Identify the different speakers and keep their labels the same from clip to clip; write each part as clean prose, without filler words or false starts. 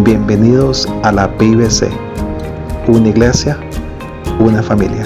Speaker 1: Bienvenidos a la PIBC, una iglesia, una familia.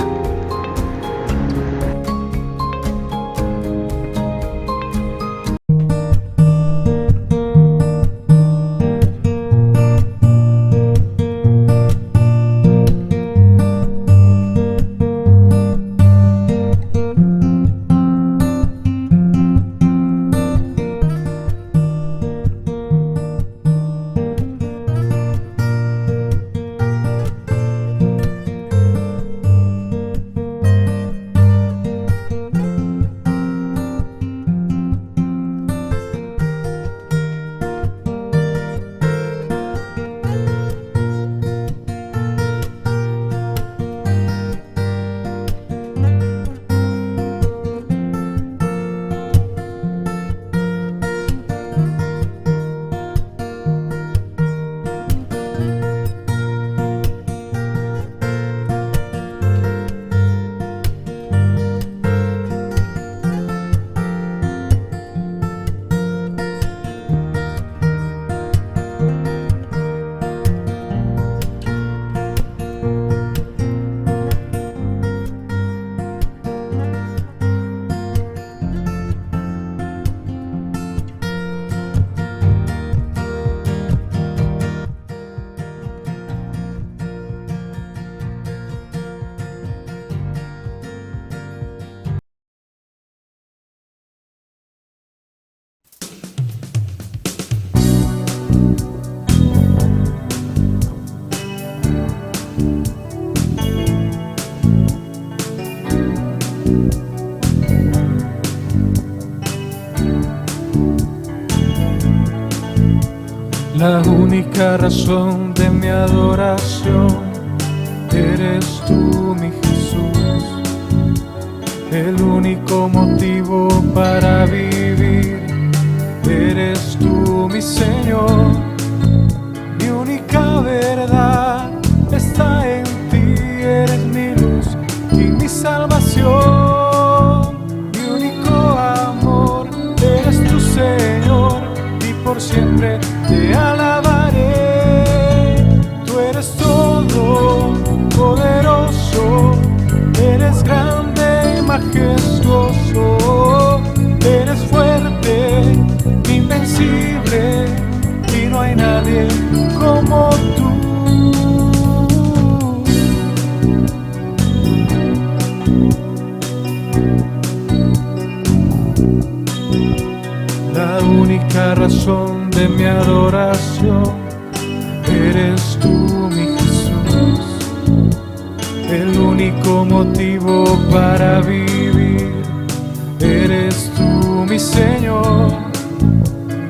Speaker 2: La única razón de mi adoración eres tú, mi Jesús. El único motivo para vivir eres tú, mi Señor. Mi única verdad está en ti, eres mi luz y mi salvación. Mi único amor eres tu Señor, y por siempre te alabaré. Tú eres todo poderoso, eres grande y majestuoso, eres fuerte, invencible, y no hay nadie como tú. La única razón de mi adoración eres tú, mi Jesús. El único motivo para vivir eres tú, mi Señor.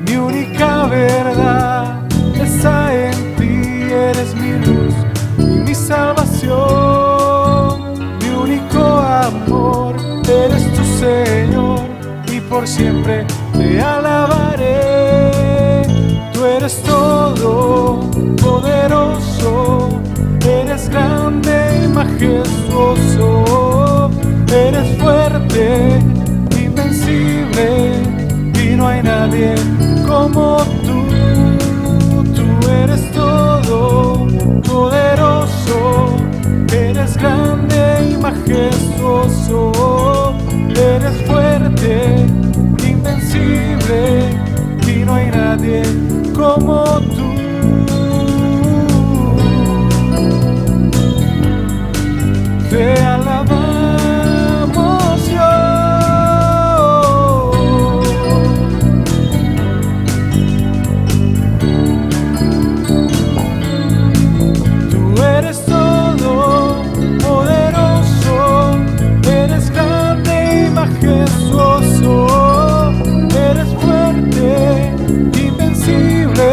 Speaker 2: Mi única verdad está en ti, eres mi luz y mi salvación. Mi único amor eres tu Señor, y por siempre te alabaré. Tú eres todo poderoso, eres grande y majestuoso, eres fuerte, invencible, y no hay nadie como tú. Tú eres todo poderoso, eres grande y majestuoso, eres fuerte, invencible, y no hay nadie como tú. Te alabamos, Dios. Tú eres todo poderoso, eres grande y majestuoso, eres fuerte, invencible,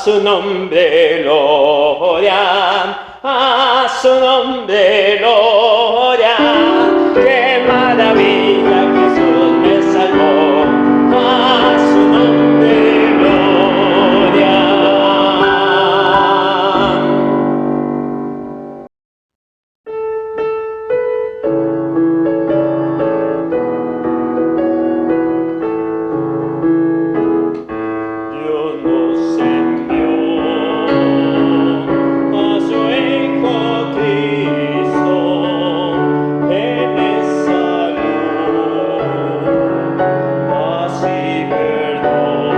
Speaker 3: su nombre gloria, a su nombre gloria. Qué maravilla, Jesús me salvó, a su nombre gloria. Dios nos envió a su Hijo Cristo, Él es salud, así perdón,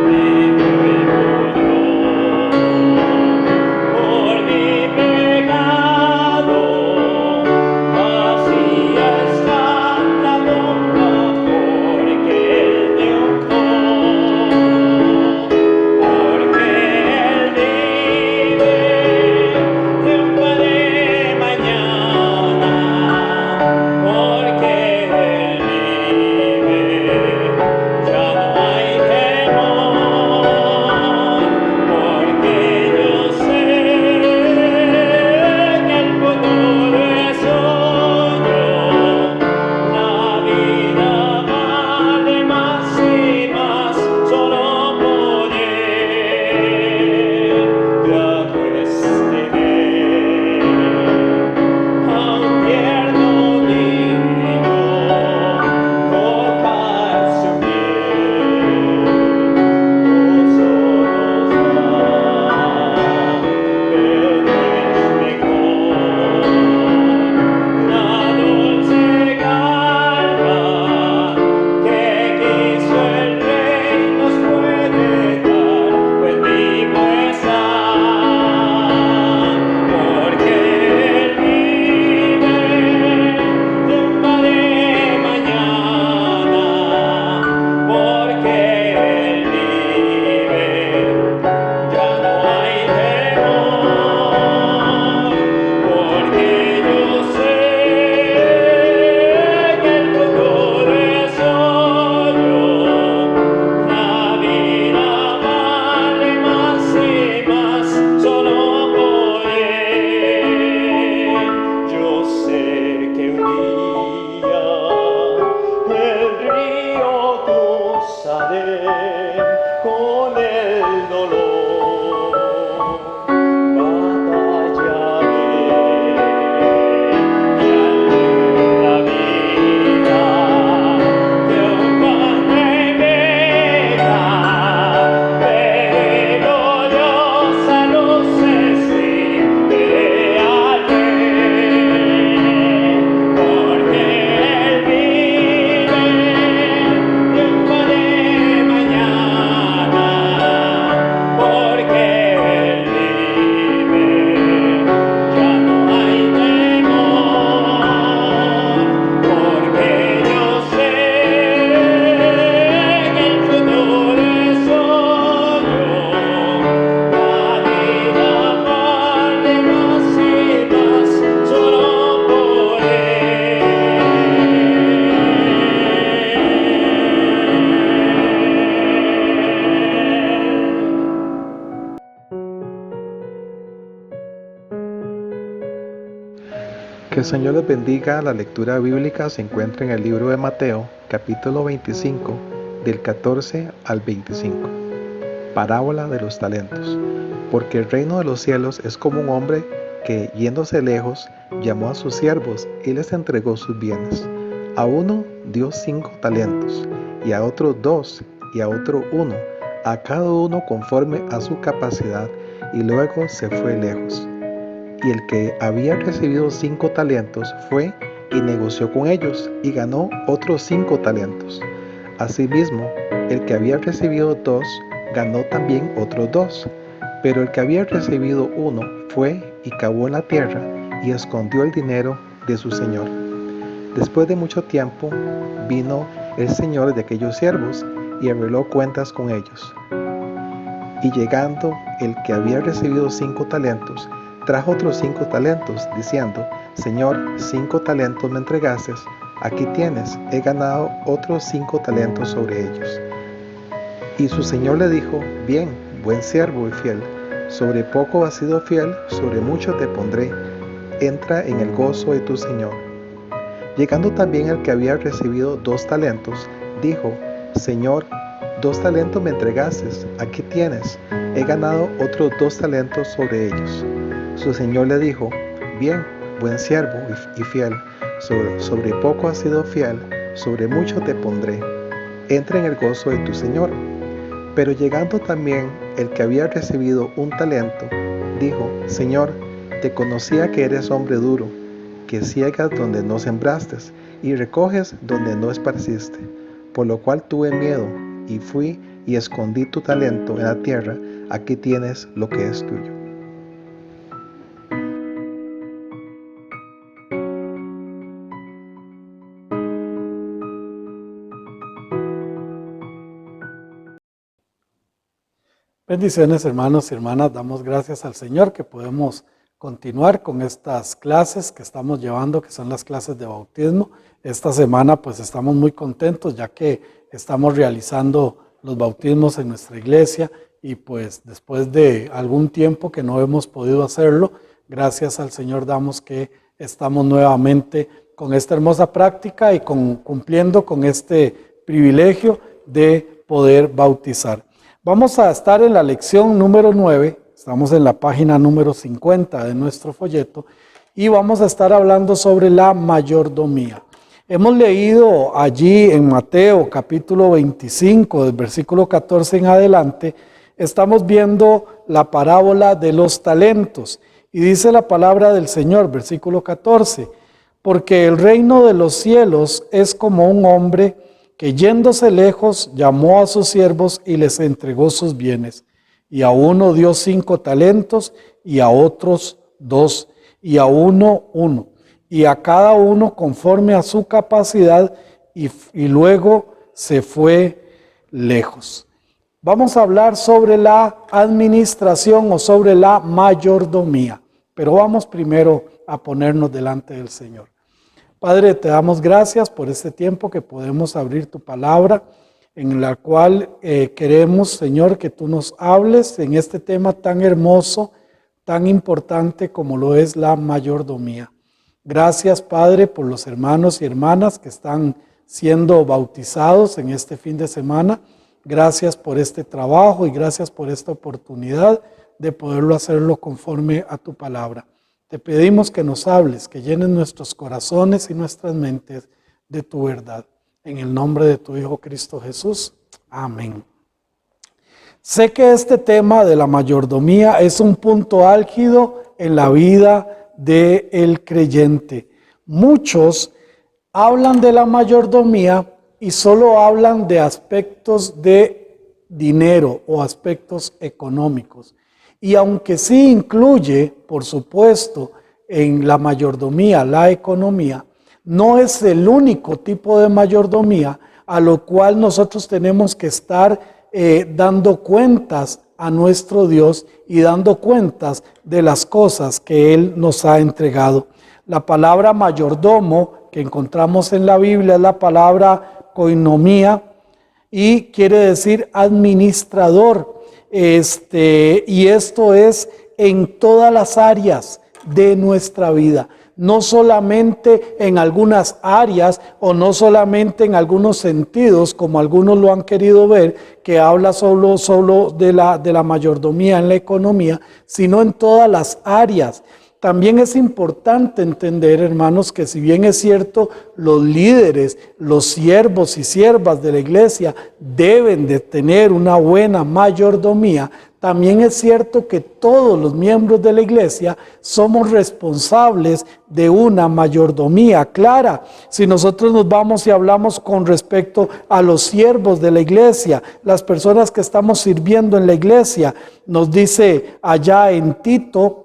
Speaker 3: libre murió por mi pecado, vacía está la tumba porque Él triunfó, porque Él vive, triunfaré mañana, porque Él vive, ya no hay temor, porque yo sé que el futuro es suyo, la vida vale más y más, solo por Él trajo a un tierno niño, tocar su piel, gozo nos da, pero es mejor la dulce calma que quiso el Rey nos puede dar, pues vivo está, porque Él vive, triunfaré mañana, porque Él vive, ya no hay temor, porque yo sé que el futuro es suyo, la vida vale más y más, solo por Él. Yo sé que un día el río cruzaré con el dolor, batallaré y al la vida triunfaré verá, veré gloriosa luces y veré al Rey, porque Él vive, triunfaré mañana, porque Él vive, ya no hay temor, porque yo sé que el futuro es suyo, la vida vale más y más, solo por Él.
Speaker 1: Que el Señor les bendiga. La lectura bíblica se encuentra en el libro de Mateo, capítulo 25, del 14 al 25. Parábola de los talentos. Porque el reino de los cielos es como un hombre que, yéndose lejos, llamó a sus siervos y les entregó sus bienes. A uno dio 5 talentos, y a otro 2, y a otro 1, a cada uno conforme a su capacidad, y luego se fue lejos. Y el que había recibido 5 talentos fue y negoció con ellos, y ganó otros 5 talentos. Asimismo, el que había recibido 2 ganó también otros 2. Pero el que había recibido 1 fue y cavó en la tierra y escondió el dinero de su señor. Después de mucho tiempo vino el señor de aquellos siervos y arregló cuentas con ellos. Y llegando el que había recibido 5 talentos, trajo otros 5 talentos, diciendo: Señor, 5 talentos me entregaste, aquí tienes, he ganado otros 5 talentos sobre ellos. Y su señor le dijo: bien, buen siervo y fiel, sobre poco has sido fiel, sobre mucho te pondré, entra en el gozo de tu señor. Llegando también el que había recibido 2 talentos, dijo: Señor, 2 talentos me entregaste, aquí tienes, he ganado otros 2 talentos sobre ellos. Su señor le dijo: bien, buen siervo y fiel, sobre poco has sido fiel, sobre mucho te pondré, entra en el gozo de tu señor. Pero llegando también el que había recibido 1 talento, dijo: Señor, te conocía que eres hombre duro, que ciegas donde no sembraste y recoges donde no esparciste, por lo cual tuve miedo y fui y escondí tu talento en la tierra, aquí tienes lo que es tuyo.
Speaker 4: Bendiciones, hermanos y hermanas. Damos gracias al Señor que podemos continuar con estas clases que estamos llevando, que son las clases de bautismo. Esta semana pues estamos muy contentos ya que estamos realizando los bautismos en nuestra iglesia y pues después de algún tiempo que no hemos podido hacerlo, gracias al Señor damos que estamos nuevamente con esta hermosa práctica y cumpliendo con este privilegio de poder bautizar. Vamos a estar en la lección número 9, estamos en la página número 50 de nuestro folleto y vamos a estar hablando sobre la mayordomía. Hemos leído allí en Mateo capítulo 25, del versículo 14 en adelante, estamos viendo la parábola de los talentos y dice la palabra del Señor, versículo 14, porque el reino de los cielos es como un hombre que yéndose lejos llamó a sus siervos y les entregó sus bienes. Y a uno dio 5 talentos, y a otros 2, y a uno 1, y a cada uno conforme a su capacidad, y luego se fue lejos. Vamos a hablar sobre la administración o sobre la mayordomía, pero vamos primero a ponernos delante del Señor. Padre, te damos gracias por este tiempo que podemos abrir tu palabra, en la cual queremos, Señor, que tú nos hables en este tema tan hermoso, tan importante como lo es la mayordomía. Gracias, Padre, por los hermanos y hermanas que están siendo bautizados en este fin de semana. Gracias por este trabajo y gracias por esta oportunidad de poderlo hacerlo conforme a tu palabra. Te pedimos que nos hables, que llenes nuestros corazones y nuestras mentes de tu verdad. En el nombre de tu Hijo Cristo Jesús. Amén. Sé que este tema de la mayordomía es un punto álgido en la vida del creyente. Muchos hablan de la mayordomía y solo hablan de aspectos de dinero o aspectos económicos. Y aunque sí incluye, por supuesto, en la mayordomía, la economía, no es el único tipo de mayordomía a lo cual nosotros tenemos que estar dando cuentas a nuestro Dios y dando cuentas de las cosas que Él nos ha entregado. La palabra mayordomo que encontramos en la Biblia es la palabra koinomía y quiere decir administrador. Y esto es en todas las áreas de nuestra vida, no solamente en algunas áreas o no solamente en algunos sentidos como algunos lo han querido ver, que habla solo de la mayordomía en la economía, sino en todas las áreas. También es importante entender, hermanos, que si bien es cierto, los líderes, los siervos y siervas de la iglesia deben de tener una buena mayordomía, también es cierto que todos los miembros de la iglesia somos responsables de una mayordomía clara. Si nosotros nos vamos y hablamos con respecto a los siervos de la iglesia, las personas que estamos sirviendo en la iglesia, nos dice allá en Tito,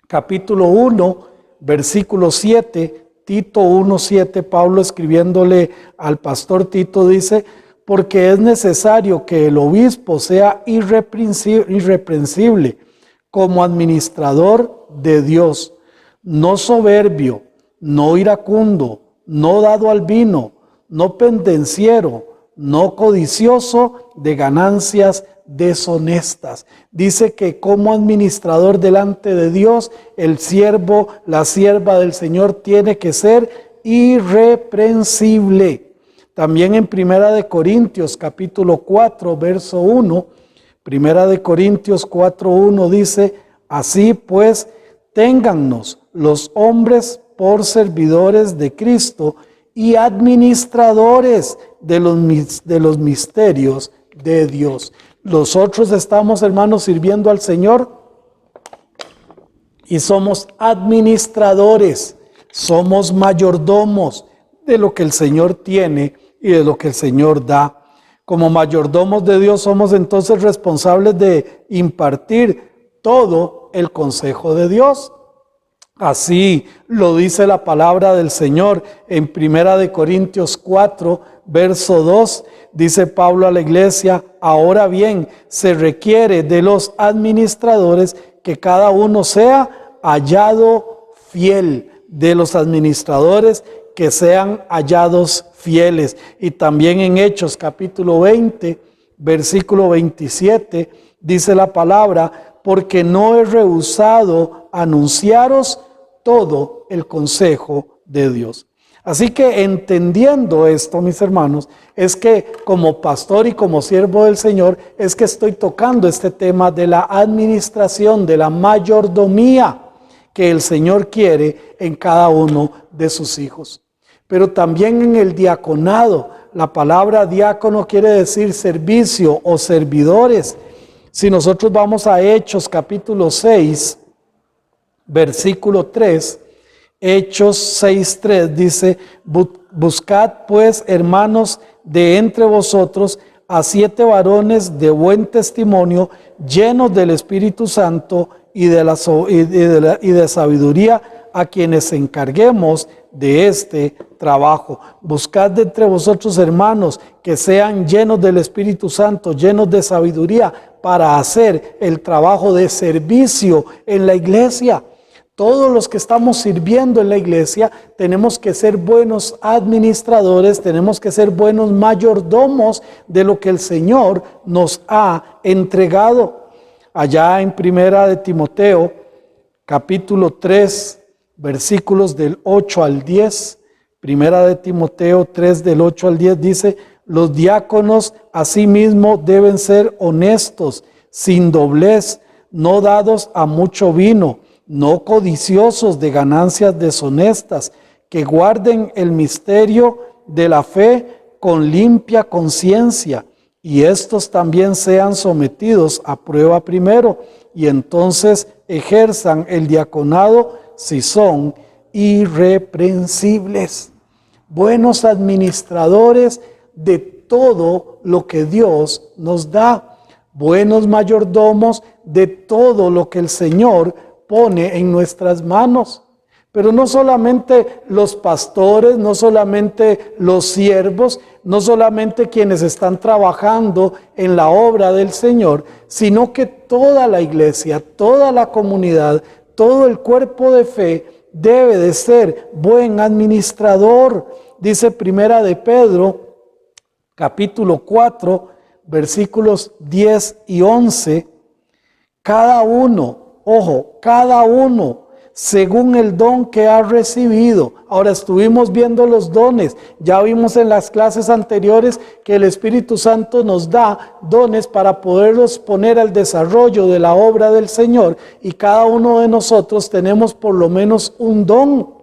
Speaker 4: capítulo 1, versículo 7, Tito 1:7, Pablo escribiéndole al pastor Tito dice: porque es necesario que el obispo sea irreprensible como administrador de Dios, no soberbio, no iracundo, no dado al vino, no pendenciero, no codicioso de ganancias deshonestas. Dice que como administrador delante de Dios, el siervo, la sierva del Señor tiene que ser irreprensible. También en Primera de Corintios capítulo 4 verso 1, Primera de Corintios 4:1 dice: así pues, téngannos los hombres por servidores de Cristo y administradores de los misterios de Dios. Nosotros estamos, hermanos, sirviendo al Señor y somos administradores, somos mayordomos de lo que el Señor tiene y de lo que el Señor da. Como mayordomos de Dios somos entonces responsables de impartir todo el consejo de Dios. Así lo dice la palabra del Señor en Primera de Corintios 4, verso 2. Dice Pablo a la iglesia: ahora bien, se requiere de los administradores que cada uno sea hallado fiel. De los administradores que sean hallados fieles. Y también en Hechos capítulo 20, versículo 27, dice la palabra: porque no he rehusado anunciaros todo el consejo de Dios. Así que entendiendo esto, mis hermanos, es que como pastor y como siervo del Señor, es que estoy tocando este tema de la administración, de la mayordomía que el Señor quiere en cada uno de sus hijos. Pero también en el diaconado, la palabra diácono quiere decir servicio o servidores. Si nosotros vamos a Hechos capítulo 6, versículo 3, Hechos 6:3 dice: buscad pues, hermanos, de entre vosotros a 7 varones de buen testimonio, llenos del Espíritu Santo y de sabiduría, a quienes encarguemos de este trabajo. Buscad de entre vosotros hermanos que sean llenos del Espíritu Santo, llenos de sabiduría, para hacer el trabajo de servicio en la iglesia. Todos los que estamos sirviendo en la iglesia tenemos que ser buenos administradores, tenemos que ser buenos mayordomos de lo que el Señor nos ha entregado. Allá en Primera de Timoteo, capítulo 3, versículos del 8 al 10, Primera de Timoteo 3 del 8 al 10 dice: los diáconos asimismo deben ser honestos, sin doblez, no dados a mucho vino, no codiciosos de ganancias deshonestas, que guarden el misterio de la fe con limpia conciencia, y estos también sean sometidos a prueba primero, y entonces ejerzan el diaconado si son irreprensibles. Buenos administradores de todo lo que Dios nos da, buenos mayordomos de todo lo que el Señor pone en nuestras manos. Pero no solamente los pastores, no solamente los siervos, no solamente quienes están trabajando en la obra del Señor, sino que toda la iglesia, toda la comunidad, todo el cuerpo de fe debe de ser buen administrador. Dice Primera de Pedro, capítulo 4, versículos 10 y 11, cada uno, ojo, cada uno, según el don que ha recibido. Ahora estuvimos viendo los dones, ya vimos en las clases anteriores que el Espíritu Santo nos da dones para poderlos poner al desarrollo de la obra del Señor, y cada uno de nosotros tenemos por lo menos un don.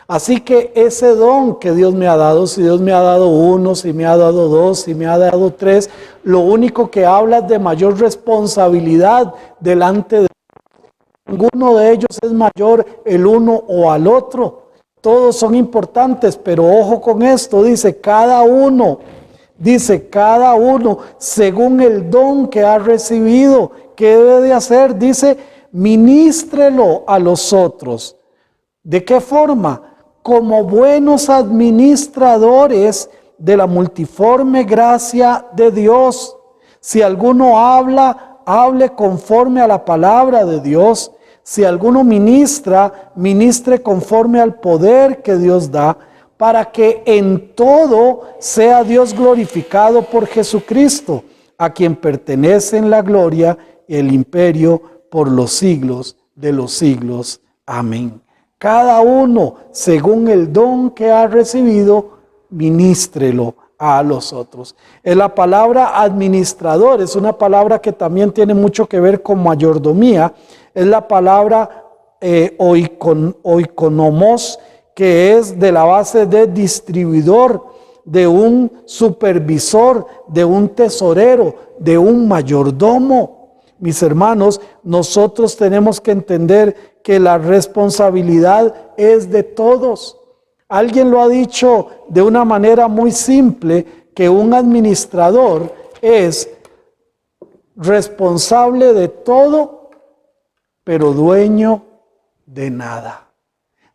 Speaker 4: Así que ese don que Dios me ha dado, si Dios me ha dado 1, si me ha dado 2, si me ha dado 3, lo único que habla es de mayor responsabilidad delante de ninguno de ellos es mayor el uno o al otro. Todos son importantes, pero ojo con esto, dice cada uno según el don que ha recibido. ¿Qué debe de hacer? Dice, ministrelo a los otros. ¿De qué forma? Como buenos administradores de la multiforme gracia de Dios. Si alguno habla, hable conforme a la palabra de Dios. Si alguno ministra, ministre conforme al poder que Dios da, para que en todo sea Dios glorificado por Jesucristo, a quien pertenecen la gloria y el imperio por los siglos de los siglos. Amén. Cada uno, según el don que ha recibido, ministrelo a los otros. La palabra administrador es una palabra que también tiene mucho que ver con mayordomía. Es la palabra oikonomos, que es de la base de distribuidor, de un supervisor, de un tesorero, de un mayordomo. Mis hermanos, nosotros tenemos que entender que la responsabilidad es de todos. Alguien lo ha dicho de una manera muy simple, que un administrador es responsable de todo, pero dueño de nada.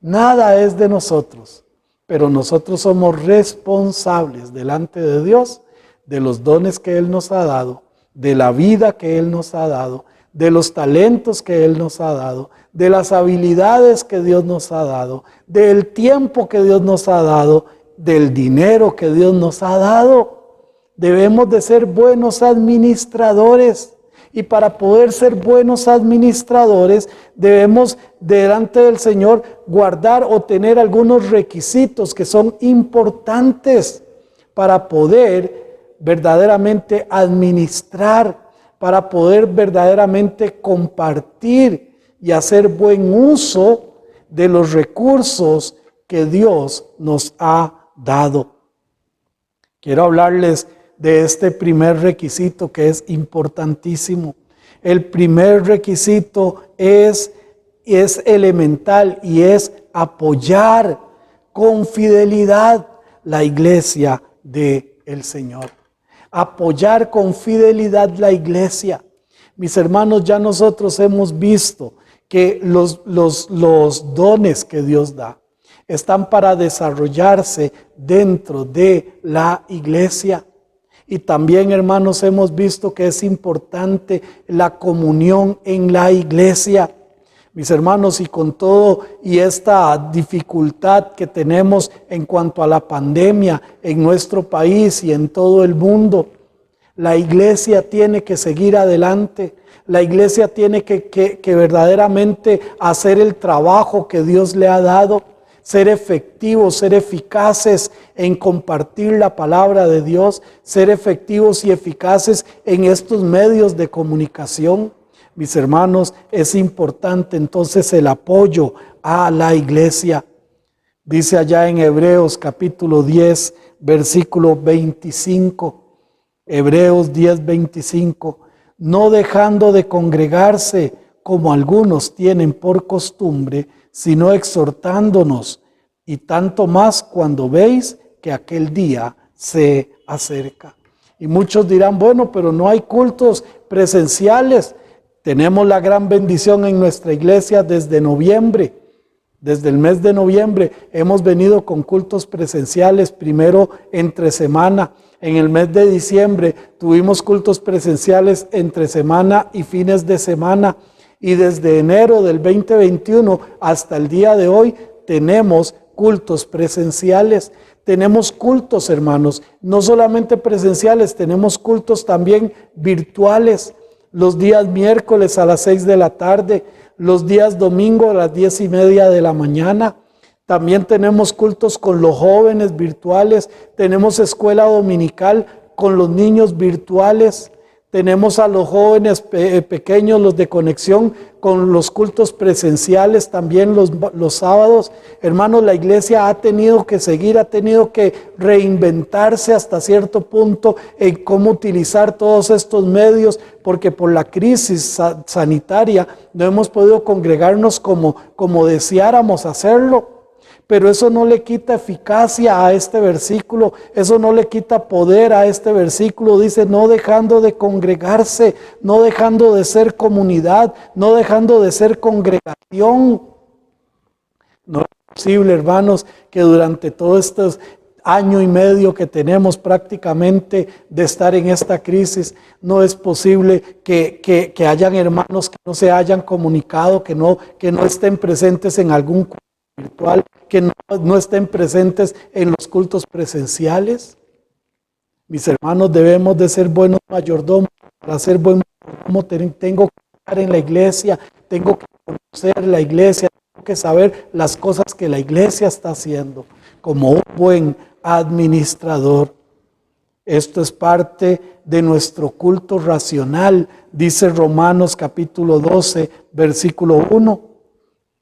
Speaker 4: Nada es de nosotros, pero nosotros somos responsables delante de Dios de los dones que Él nos ha dado, de la vida que Él nos ha dado, de los talentos que Él nos ha dado, de las habilidades que Dios nos ha dado, del tiempo que Dios nos ha dado, del dinero que Dios nos ha dado. Debemos de ser buenos administradores. Y para poder ser buenos administradores, debemos delante del Señor guardar o tener algunos requisitos que son importantes para poder verdaderamente administrar, para poder verdaderamente compartir y hacer buen uso de los recursos que Dios nos ha dado. Quiero hablarles de este primer requisito que es importantísimo. El primer requisito es elemental y es apoyar con fidelidad la iglesia del Señor. Apoyar con fidelidad la iglesia. Mis hermanos, ya nosotros hemos visto que los dones que Dios da están para desarrollarse dentro de la iglesia. Y también, hermanos, hemos visto que es importante la comunión en la iglesia. Mis hermanos, y con todo y esta dificultad que tenemos en cuanto a la pandemia en nuestro país y en todo el mundo, la iglesia tiene que seguir adelante. La iglesia tiene que verdaderamente hacer el trabajo que Dios le ha dado. Ser efectivos, ser eficaces en compartir la palabra de Dios, ser efectivos y eficaces en estos medios de comunicación. Mis hermanos, es importante entonces el apoyo a la iglesia. Dice allá en Hebreos capítulo 10, versículo 25, Hebreos 10, 25, no dejando de congregarse como algunos tienen por costumbre, sino exhortándonos, y tanto más cuando veis que aquel día se acerca. Y muchos dirán, bueno, pero no hay cultos presenciales. Tenemos la gran bendición en nuestra iglesia desde noviembre. Desde el mes de noviembre hemos venido con cultos presenciales, primero entre semana. En el mes de diciembre tuvimos cultos presenciales entre semana y fines de semana. Y desde enero del 2021 hasta el día de hoy tenemos cultos presenciales. Tenemos cultos, hermanos, no solamente presenciales, tenemos cultos también virtuales. Los días miércoles a las 6 de la tarde, los días domingo a las 10:30 de la mañana. También tenemos cultos con los jóvenes virtuales, tenemos escuela dominical con los niños virtuales. Tenemos a los jóvenes pequeños, los de conexión, con los cultos presenciales también los sábados. Hermanos, la iglesia ha tenido que seguir, ha tenido que reinventarse hasta cierto punto en cómo utilizar todos estos medios, porque por la crisis sanitaria no hemos podido congregarnos como deseáramos hacerlo. Pero eso no le quita eficacia a este versículo, eso no le quita poder a este versículo. Dice, no dejando de congregarse, no dejando de ser comunidad, no dejando de ser congregación. No es posible, hermanos, que durante todo este año y medio que tenemos prácticamente de estar en esta crisis, no es posible que hayan hermanos que no se hayan comunicado, que no estén presentes en algún virtual, que no estén presentes en los cultos presenciales. Mis hermanos, debemos de ser buenos mayordomos. Para ser buen mayordomo tengo que estar en la iglesia, tengo que conocer la iglesia, tengo que saber las cosas que la iglesia está haciendo como un buen administrador. Esto es parte de nuestro culto racional, dice Romanos capítulo 12, versículo 1.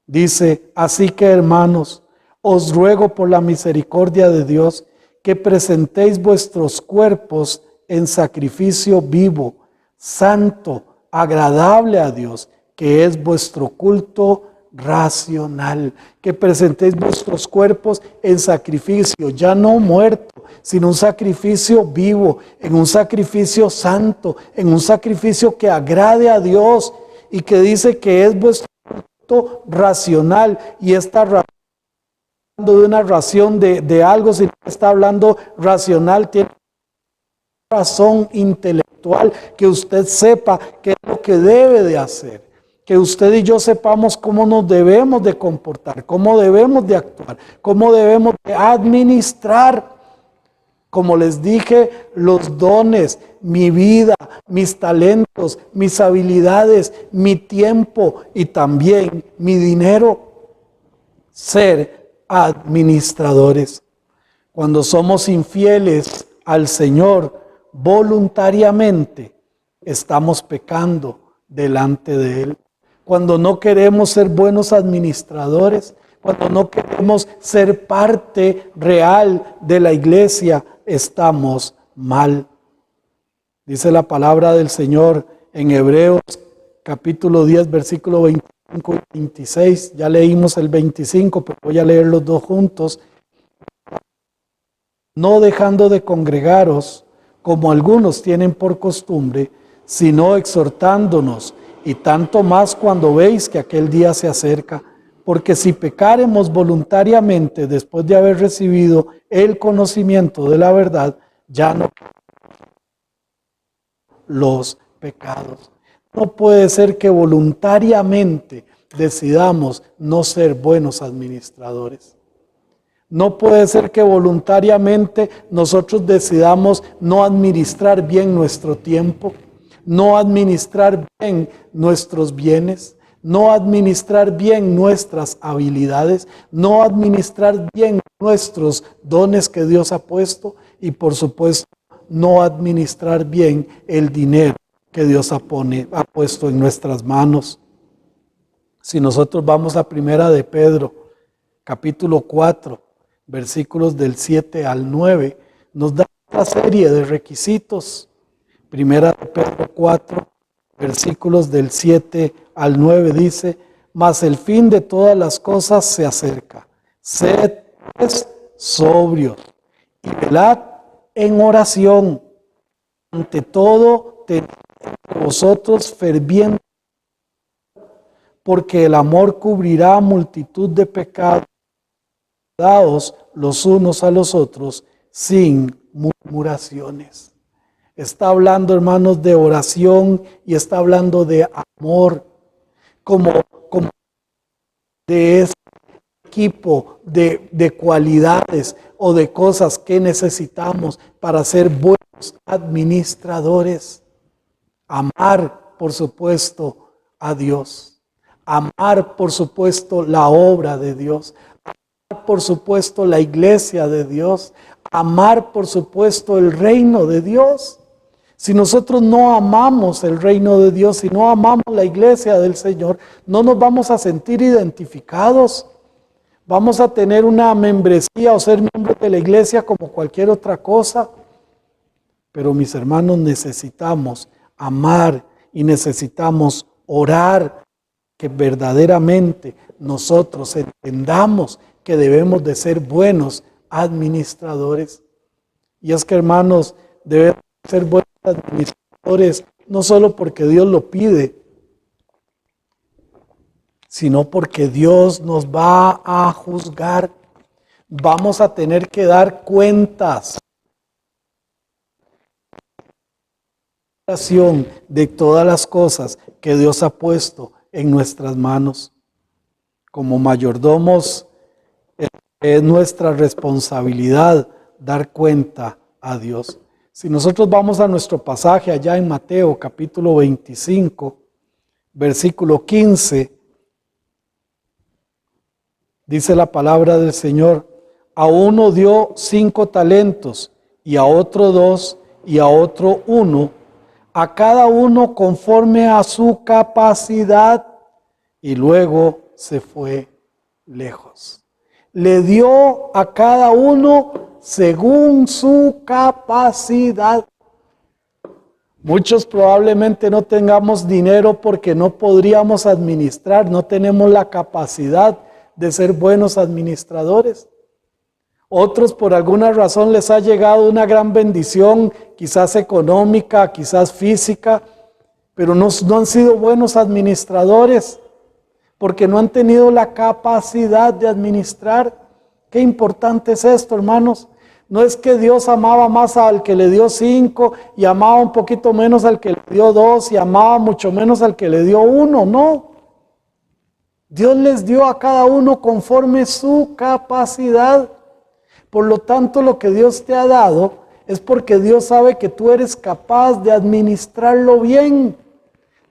Speaker 4: Dice, así que hermanos, os ruego por la misericordia de Dios que presentéis vuestros cuerpos en sacrificio vivo, santo, agradable a Dios, que es vuestro culto racional. Que presentéis vuestros cuerpos en sacrificio, ya no muerto, sino un sacrificio vivo, en un sacrificio santo, en un sacrificio que agrade a Dios y que dice que es vuestro culto racional. Y esta ración de una ración de algo, si está hablando racional, tiene razón intelectual, que usted sepa qué es lo que debe de hacer, que usted y yo sepamos cómo nos debemos de comportar, cómo debemos de actuar, cómo debemos de administrar, como les dije, los dones, mi vida, mis talentos, mis habilidades, mi tiempo y también mi dinero. Ser administradores. Cuando somos infieles al Señor voluntariamente, estamos pecando delante de Él. Cuando no queremos ser buenos administradores, cuando no queremos ser parte real de la iglesia, estamos mal. Dice la palabra del Señor en Hebreos capítulo 10, versículo 25 y 26. Ya leímos el 25, pero voy a leer los dos juntos. No dejando de congregaros, como algunos tienen por costumbre, sino exhortándonos, y tanto más cuando veis que aquel día se acerca. Porque si pecáremos voluntariamente después de haber recibido el conocimiento de la verdad, ya no los pecados. No puede ser que voluntariamente decidamos no ser buenos administradores. No puede ser que voluntariamente nosotros decidamos no administrar bien nuestro tiempo, no administrar bien nuestros bienes, no administrar bien nuestras habilidades, no administrar bien nuestros dones que Dios ha puesto y por supuesto no administrar bien el dinero que Dios ha puesto en nuestras manos. Si nosotros vamos a Primera de Pedro, capítulo 4, versículos del 7 al 9, nos da una serie de requisitos. Primera de Pedro 4, versículos del 7 al 9 dice, mas el fin de todas las cosas se acerca. Sed pues sobrios y velad en oración. Ante todo, tened entre vosotros ferviente, porque el amor cubrirá multitud de pecados. Daos los unos a los otros sin murmuraciones. Está hablando, hermanos, de oración y está hablando de amor, como de ese equipo de cualidades o de cosas que necesitamos para ser buenos administradores. Amar, por supuesto, a Dios. Amar, por supuesto, la obra de Dios. Amar, por supuesto, la iglesia de Dios. Amar, por supuesto, el reino de Dios. Si nosotros no amamos el reino de Dios, si no amamos la iglesia del Señor, no nos vamos a sentir identificados. Vamos a tener una membresía o ser miembros de la iglesia como cualquier otra cosa. Pero mis hermanos, necesitamos amar y necesitamos orar, que verdaderamente nosotros entendamos que debemos de ser buenos administradores. Y es que, hermanos, debemos ser buenos administradores no solo porque Dios lo pide, sino porque Dios nos va a juzgar. Vamos a tener que dar cuentas de todas las cosas que Dios ha puesto en nuestras manos. Como mayordomos Es nuestra responsabilidad dar cuenta a Dios. Si nosotros vamos a nuestro pasaje allá en Mateo capítulo 25, versículo 15, dice la palabra del Señor: a uno dio 5 talentos, y a otro 2, y a otro 1, a cada uno conforme a su capacidad, y luego se fue lejos. Le dio a cada uno según su capacidad. Muchos probablemente no tengamos dinero porque no podríamos administrar, no tenemos la capacidad de ser buenos administradores. Otros por alguna razón les ha llegado una gran bendición, quizás económica, quizás física, pero no han sido buenos administradores porque no han tenido la capacidad de administrar. Qué importante es esto, hermanos. No es que Dios amaba más al que le dio 5 y amaba un poquito menos al que le dio 2 y amaba mucho menos al que le dio 1, no. Dios les dio a cada uno conforme su capacidad. Por lo tanto, lo que Dios te ha dado es porque Dios sabe que tú eres capaz de administrarlo bien.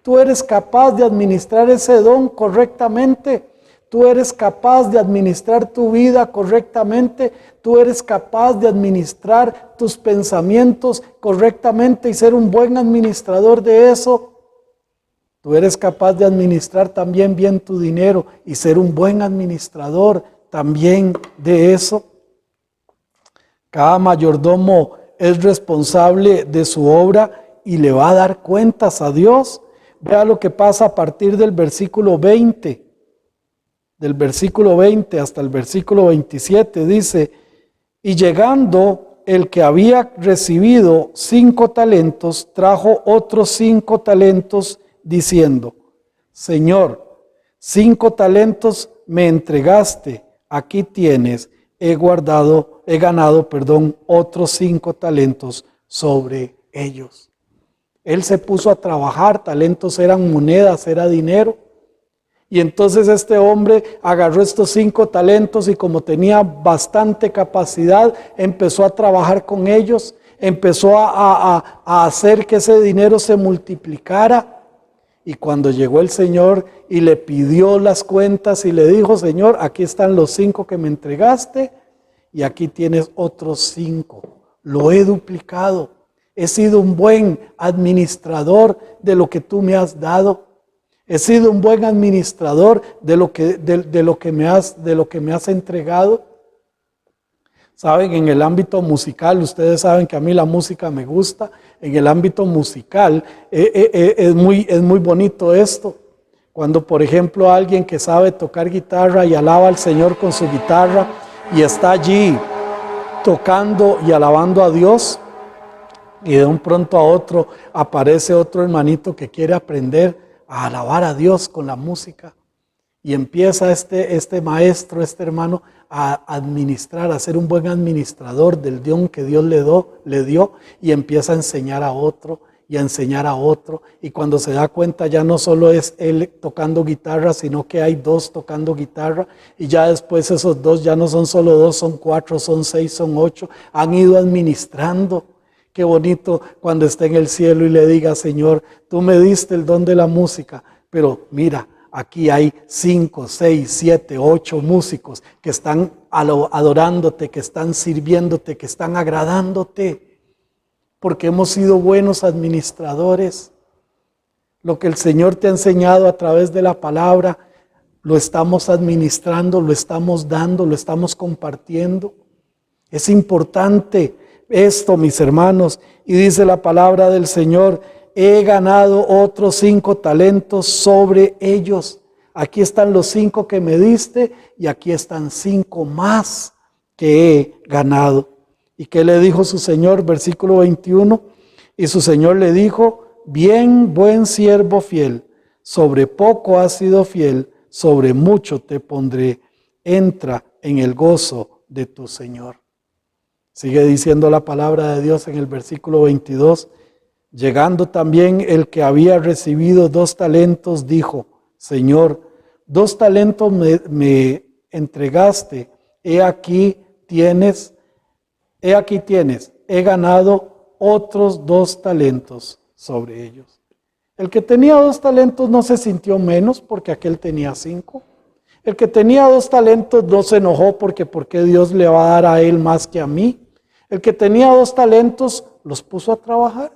Speaker 4: Tú eres capaz de administrar ese don correctamente. Tú eres capaz de administrar tu vida correctamente. Tú eres capaz de administrar tus pensamientos correctamente y ser un buen administrador de eso. Tú eres capaz de administrar también bien tu dinero y ser un buen administrador también de eso. Cada mayordomo es responsable de su obra y le va a dar cuentas a Dios. Vea lo que pasa a partir del versículo 20. Del versículo 20 hasta el versículo 27 dice: y llegando el que había recibido 5 talentos, trajo otros 5 talentos, diciendo: Señor, 5 talentos me entregaste, aquí tienes, he ganado otros 5 talentos sobre ellos. Él se puso a trabajar, talentos eran monedas, era dinero. Y entonces este hombre agarró estos 5 talentos y como tenía bastante capacidad, empezó a trabajar con ellos, empezó a hacer que ese dinero se multiplicara. Y cuando llegó el Señor y le pidió las cuentas y le dijo: Señor, aquí están los 5 que me entregaste y aquí tienes otros 5. Lo he duplicado. He sido un buen administrador de lo que tú me has dado. He sido un buen administrador de lo que me has entregado. Saben, en el ámbito musical, ustedes saben que a mí la música me gusta. En el ámbito musical es muy bonito esto. Cuando, por ejemplo, alguien que sabe tocar guitarra y alaba al Señor con su guitarra y está allí tocando y alabando a Dios, y de un pronto a otro aparece otro hermanito que quiere aprender a alabar a Dios con la música, y empieza este maestro, este hermano, a administrar, a ser un buen administrador del don que Dios le dio, y empieza a enseñar a otro y a enseñar a otro, y cuando se da cuenta ya no solo es él tocando guitarra, sino que hay 2 tocando guitarra, y ya después esos 2 ya no son solo 2, son 4, son 6, son 8, han ido administrando. Qué bonito cuando esté en el cielo y le diga: Señor, tú me diste el don de la música, pero mira, aquí hay 5, 6, 7, 8 músicos que están adorándote, que están sirviéndote, que están agradándote, porque hemos sido buenos administradores. Lo que el Señor te ha enseñado a través de la palabra, lo estamos administrando, lo estamos dando, lo estamos compartiendo. Es importante esto, mis hermanos, y dice la palabra del Señor: he ganado otros 5 talentos sobre ellos. Aquí están los 5 que me diste y aquí están 5 más que he ganado. ¿Y qué le dijo su Señor? Versículo 21. Y su Señor le dijo: bien, buen siervo fiel, sobre poco has sido fiel, sobre mucho te pondré, entra en el gozo de tu Señor. Sigue diciendo la palabra de Dios en el versículo 22. Llegando también el que había recibido 2 talentos, dijo: Señor, 2 talentos me entregaste, he aquí tienes, he ganado otros 2 talentos sobre ellos. El que tenía 2 talentos no se sintió menos porque aquel tenía 5. El que tenía 2 talentos no se enojó porque ¿por qué Dios le va a dar a él más que a mí? El que tenía 2 talentos los puso a trabajar.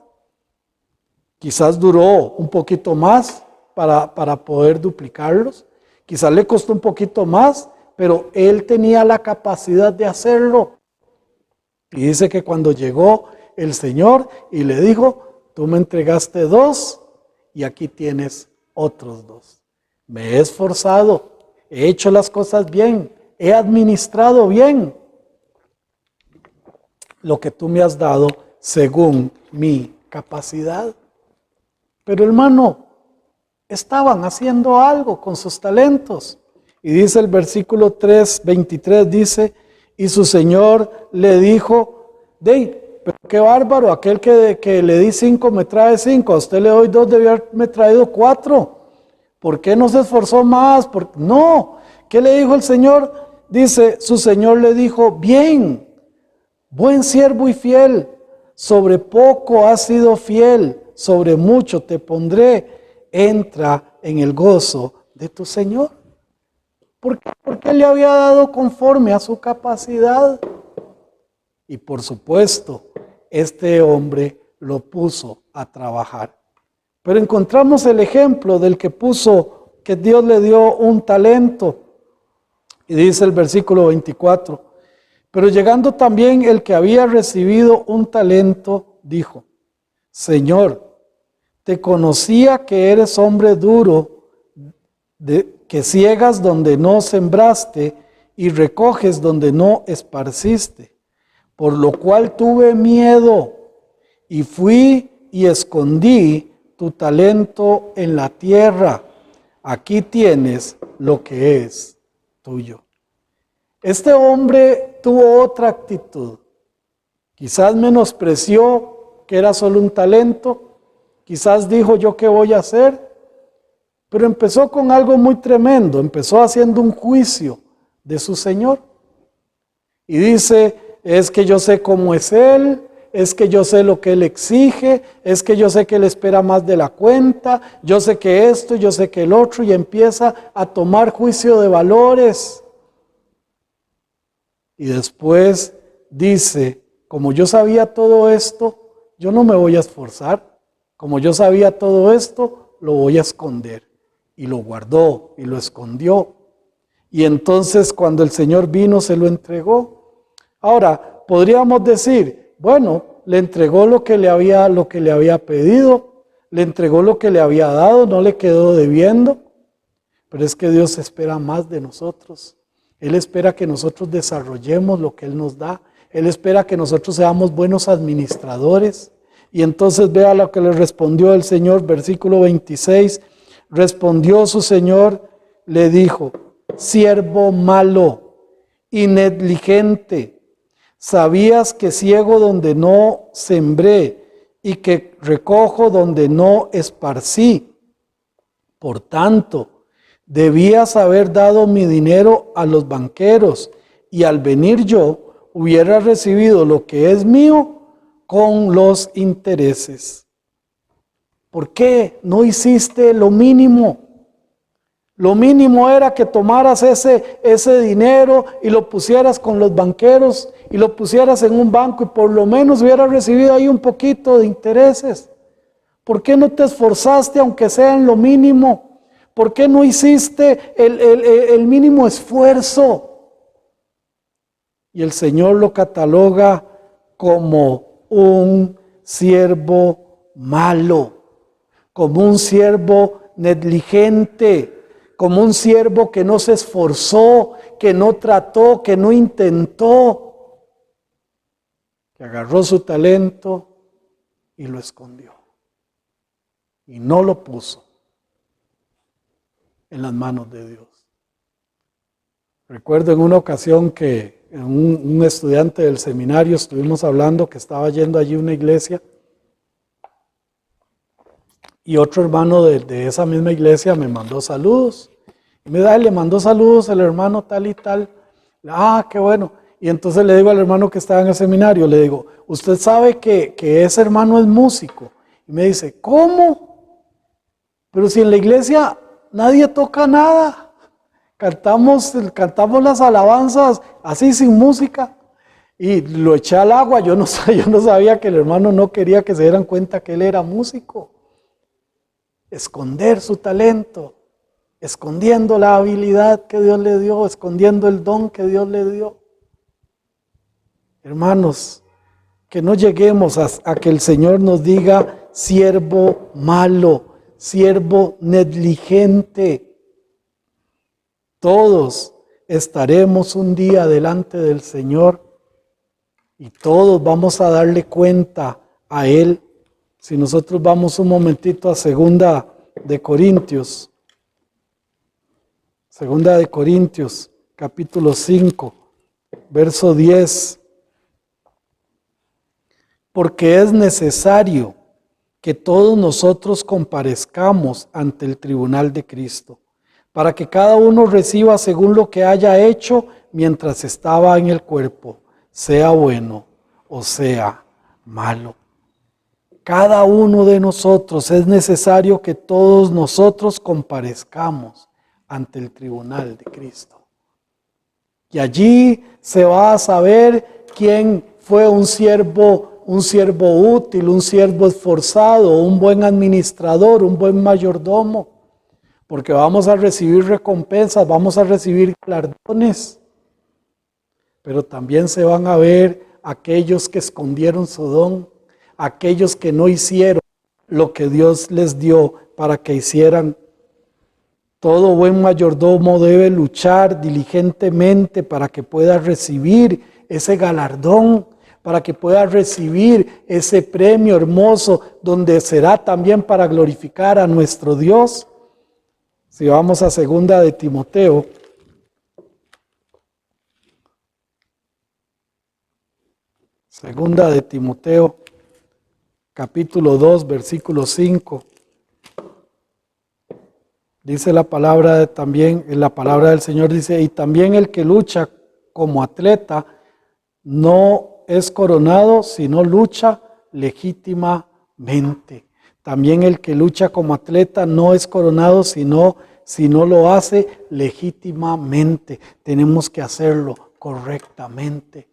Speaker 4: Quizás duró un poquito más para poder duplicarlos. Quizás le costó un poquito más, pero él tenía la capacidad de hacerlo. Y dice que cuando llegó el Señor y le dijo, tú me entregaste 2 y aquí tienes otros 2. Me he esforzado, he hecho las cosas bien, he administrado bien lo que tú me has dado según mi capacidad. Pero hermano, estaban haciendo algo con sus talentos. Y dice el versículo 23, dice, y su señor le dijo, pero qué bárbaro, aquel que le di 5 me trae 5, a usted le doy 2, debió haberme traído 4. ¿Por qué no se esforzó más? No, ¿qué le dijo el Señor? Dice, su señor le dijo, bien, buen siervo y fiel, sobre poco has sido fiel, sobre mucho te pondré, entra en el gozo de tu Señor. ¿Por qué? Porque le había dado conforme a su capacidad. Y por supuesto, este hombre lo puso a trabajar. Pero encontramos el ejemplo del que que Dios le dio un talento. Y dice el versículo 24, pero llegando también el que había recibido un talento, dijo, Señor, te conocía que eres hombre duro, que ciegas donde no sembraste y recoges donde no esparciste, por lo cual tuve miedo y fui y escondí tu talento en la tierra. Aquí tienes lo que es tuyo. Este hombre tuvo otra actitud. Quizás menospreció que era solo un talento. Quizás dijo, ¿yo qué voy a hacer? Pero empezó con algo muy tremendo. Empezó haciendo un juicio de su Señor. Y dice, es que yo sé cómo es Él, es que yo sé lo que Él exige, es que yo sé que Él espera más de la cuenta, yo sé que esto, yo sé que el otro, y empieza a tomar juicio de valores. Y después dice, como yo sabía todo esto, yo no me voy a esforzar. Como yo sabía todo esto, lo voy a esconder. Y lo guardó y lo escondió. Y entonces cuando el Señor vino, se lo entregó. Ahora, podríamos decir, bueno, le entregó lo que le había pedido, le entregó lo que le había dado, no le quedó debiendo. Pero es que Dios espera más de nosotros. Él espera que nosotros desarrollemos lo que Él nos da. Él espera que nosotros seamos buenos administradores. Y entonces vea lo que le respondió el Señor, versículo 26. Respondió su Señor, le dijo, siervo malo y negligente, ¿sabías que ciego donde no sembré y que recojo donde no esparcí? Por tanto, debías haber dado mi dinero a los banqueros, y al venir yo hubiera recibido lo que es mío con los intereses. ¿Por qué no hiciste lo mínimo? Lo mínimo era que tomaras ese dinero y lo pusieras con los banqueros y lo pusieras en un banco y por lo menos hubieras recibido ahí un poquito de intereses. ¿Por qué no te esforzaste aunque sea en lo mínimo? ¿Por qué no hiciste el mínimo esfuerzo? Y el Señor lo cataloga como un siervo malo, como un siervo negligente, como un siervo que no se esforzó, que no trató, que no intentó, que agarró su talento y lo escondió y no lo puso en las manos de Dios. Recuerdo en una ocasión que un estudiante del seminario estuvimos hablando que estaba yendo allí a una iglesia y otro hermano de esa misma iglesia me mandó saludos. Y le mandó saludos el hermano tal y tal. Ah, qué bueno. Y entonces le digo al hermano que estaba en el seminario, le digo, ¿usted sabe que ese hermano es músico? Y me dice, ¿cómo? Pero si en la iglesia nadie toca nada. Cantamos las alabanzas así sin música. Y lo eché al agua. Yo no sabía que el hermano no quería que se dieran cuenta que él era músico. Esconder su talento, escondiendo la habilidad que Dios le dio, escondiendo el don que Dios le dio. Hermanos, que no lleguemos a que el Señor nos diga siervo malo, siervo negligente. Todos estaremos un día delante del Señor y todos vamos a darle cuenta a Él. Si nosotros vamos un momentito a Segunda de Corintios, capítulo 5, verso 10. Porque es necesario que todos nosotros comparezcamos ante el tribunal de Cristo, para que cada uno reciba según lo que haya hecho mientras estaba en el cuerpo, sea bueno o sea malo. Cada uno de nosotros es necesario que todos nosotros comparezcamos ante el tribunal de Cristo. Y allí se va a saber quién fue un siervo útil, un siervo esforzado, un buen administrador, un buen mayordomo, porque vamos a recibir recompensas, vamos a recibir galardones, pero también se van a ver aquellos que escondieron su don, aquellos que no hicieron lo que Dios les dio para que hicieran. Todo buen mayordomo debe luchar diligentemente para que pueda recibir ese galardón, para que pueda recibir ese premio hermoso, donde será también para glorificar a nuestro Dios. Si vamos a Segunda de Timoteo, capítulo 2, versículo 5. Dice la palabra también, en la palabra del Señor dice, y también el que lucha como atleta no es coronado, sino lucha legítimamente. También el que lucha como atleta no es coronado, sino lo hace legítimamente. Tenemos que hacerlo correctamente,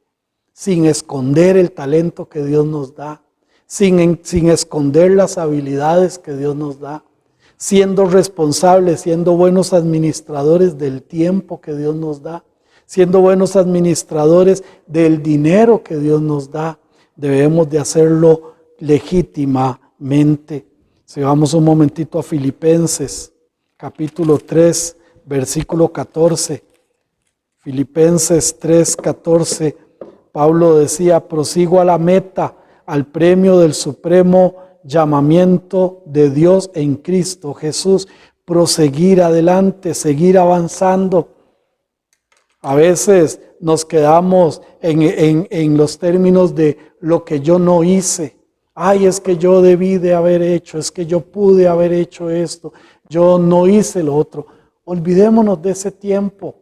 Speaker 4: sin esconder el talento que Dios nos da, sin esconder las habilidades que Dios nos da, siendo responsables, siendo buenos administradores del tiempo que Dios nos da, siendo buenos administradores del dinero que Dios nos da. Debemos de hacerlo legítimamente. Si vamos un momentito a Filipenses, capítulo 3, versículo 14. Filipenses 3, 14. Pablo decía, prosigo a la meta, al premio del supremo llamamiento de Dios en Cristo Jesús. Proseguir adelante, seguir avanzando. A veces nos quedamos en los términos de lo que yo no hice. Ay, es que yo debí de haber hecho, es que yo pude haber hecho esto, yo no hice lo otro. Olvidémonos de ese tiempo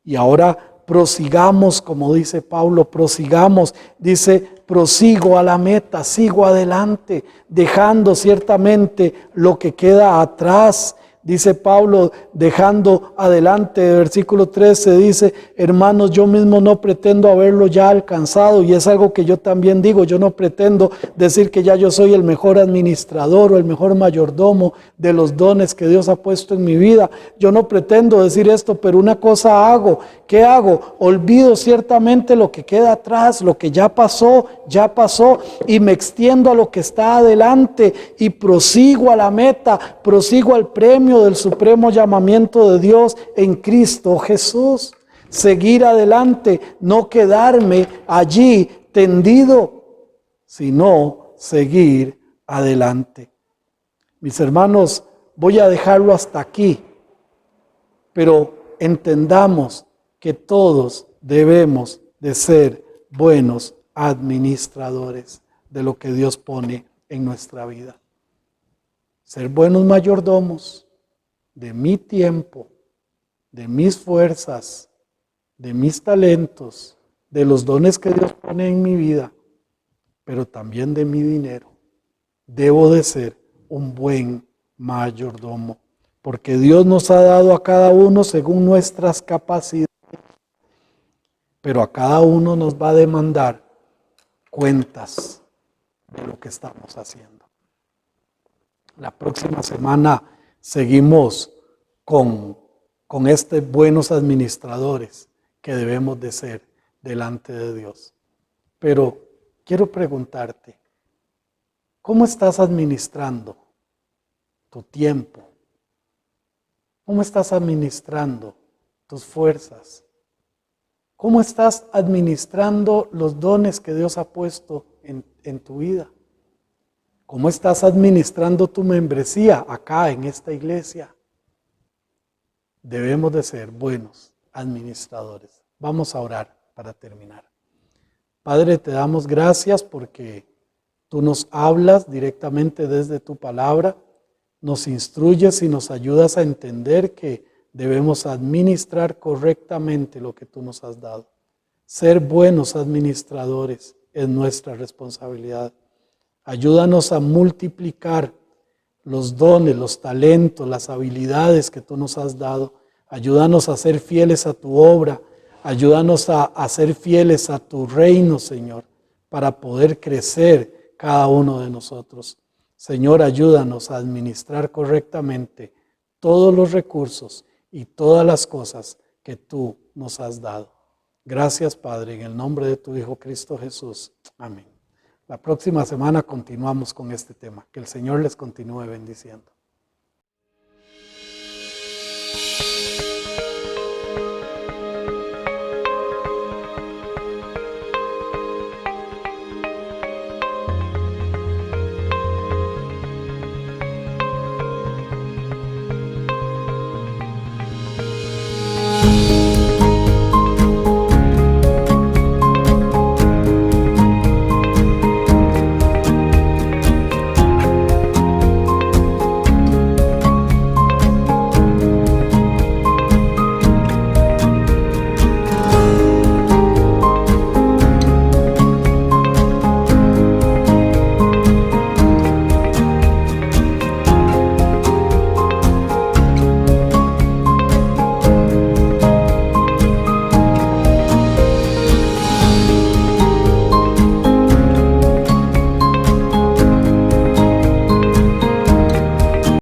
Speaker 4: y ahora prosigamos, como dice Pablo, prosigamos. Dice, prosigo a la meta, sigo adelante, dejando ciertamente lo que queda atrás. Dice Pablo, dejando adelante, versículo 13, dice, hermanos, yo mismo no pretendo haberlo ya alcanzado, y es algo que yo también digo, yo no pretendo decir que ya yo soy el mejor administrador o el mejor mayordomo de los dones que Dios ha puesto en mi vida. Yo no pretendo decir esto, pero una cosa hago. ¿Qué hago? Olvido ciertamente lo que queda atrás, lo que ya pasó, y me extiendo a lo que está adelante y prosigo a la meta, prosigo al premio del supremo llamamiento de Dios en Cristo Jesús. Seguir adelante, no quedarme allí tendido, sino seguir adelante. Mis hermanos, voy a dejarlo hasta aquí, pero entendamos que todos debemos de ser buenos administradores de lo que Dios pone en nuestra vida. Ser buenos mayordomos de mi tiempo, de mis fuerzas, de mis talentos, de los dones que Dios pone en mi vida, pero también de mi dinero. Debo de ser un buen mayordomo, porque Dios nos ha dado a cada uno según nuestras capacidades, pero a cada uno nos va a demandar cuentas de lo que estamos haciendo. La próxima semana seguimos con buenos administradores que debemos de ser delante de Dios. Pero quiero preguntarte, ¿cómo estás administrando tu tiempo? ¿Cómo estás administrando tus fuerzas? ¿Cómo estás administrando los dones que Dios ha puesto en tu vida? ¿Cómo estás administrando tu membresía acá en esta iglesia? Debemos de ser buenos administradores. Vamos a orar para terminar. Padre, te damos gracias porque tú nos hablas directamente desde tu palabra, nos instruyes y nos ayudas a entender que debemos administrar correctamente lo que tú nos has dado. Ser buenos administradores es nuestra responsabilidad. Ayúdanos a multiplicar los dones, los talentos, las habilidades que tú nos has dado. Ayúdanos a ser fieles a tu obra. Ayúdanos a ser fieles a tu reino, Señor, para poder crecer cada uno de nosotros. Señor, ayúdanos a administrar correctamente todos los recursos y todas las cosas que tú nos has dado. Gracias, Padre, en el nombre de tu Hijo Cristo Jesús. Amén. La próxima semana continuamos con este tema. Que el Señor les continúe bendiciendo.